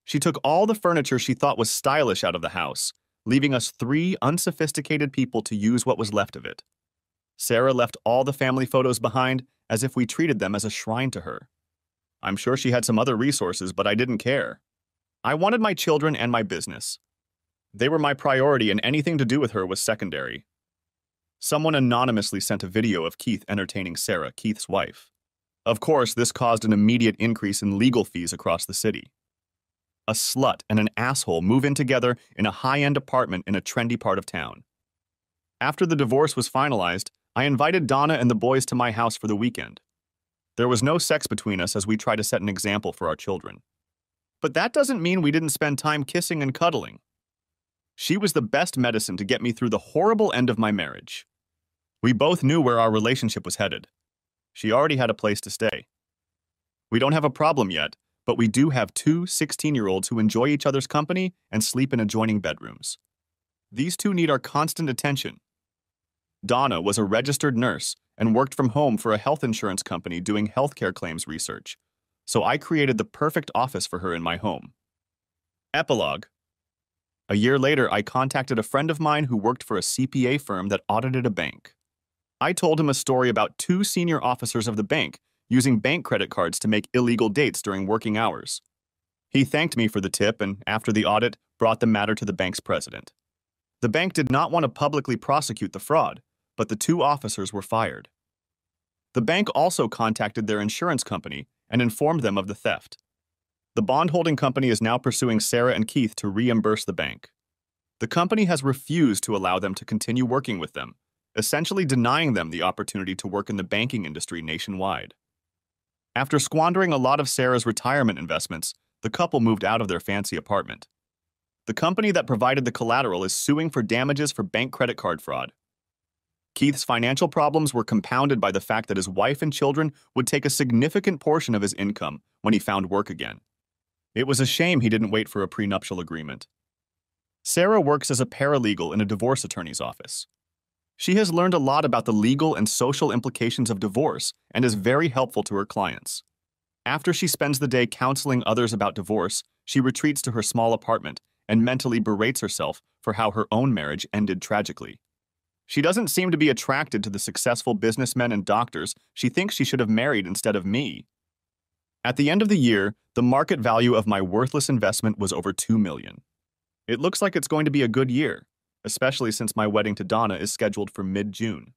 She took all the furniture she thought was stylish out of the house, leaving us 3 unsophisticated people to use what was left of it. Sarah left all the family photos behind as if we treated them as a shrine to her. I'm sure she had some other resources, but I didn't care. I wanted my children and my business. They were my priority, and anything to do with her was secondary. Someone anonymously sent a video of Keith entertaining Sarah, Keith's wife. Of course, this caused an immediate increase in legal fees across the city. A slut and an asshole move in together in a high-end apartment in a trendy part of town. After the divorce was finalized, I invited Donna and the boys to my house for the weekend. There was no sex between us as we try to set an example for our children. But that doesn't mean we didn't spend time kissing and cuddling. She was the best medicine to get me through the horrible end of my marriage. We both knew where our relationship was headed. She already had a place to stay. We don't have a problem yet, but we do have two 16-year-olds who enjoy each other's company and sleep in adjoining bedrooms. These two need our constant attention. Donna was a registered nurse and worked from home for a health insurance company doing healthcare claims research, so I created the perfect office for her in my home. Epilogue. A year later, I contacted a friend of mine who worked for a CPA firm that audited a bank. I told him a story about two senior officers of the bank using bank credit cards to make illegal dates during working hours. He thanked me for the tip and, after the audit, brought the matter to the bank's president. The bank did not want to publicly prosecute the fraud, but the two officers were fired. The bank also contacted their insurance company and informed them of the theft. The bond-holding company is now pursuing Sarah and Keith to reimburse the bank. The company has refused to allow them to continue working with them, essentially denying them the opportunity to work in the banking industry nationwide. After squandering a lot of Sarah's retirement investments, the couple moved out of their fancy apartment. The company that provided the collateral is suing for damages for bank credit card fraud. Keith's financial problems were compounded by the fact that his wife and children would take a significant portion of his income when he found work again. It was a shame he didn't wait for a prenuptial agreement. Sarah works as a paralegal in a divorce attorney's office. She has learned a lot about the legal and social implications of divorce and is very helpful to her clients. After she spends the day counseling others about divorce, she retreats to her small apartment and mentally berates herself for how her own marriage ended tragically. She doesn't seem to be attracted to the successful businessmen and doctors she thinks she should have married instead of me. At the end of the year, the market value of my worthless investment was over $2 million. It looks like it's going to be a good year, especially since my wedding to Donna is scheduled for mid-June.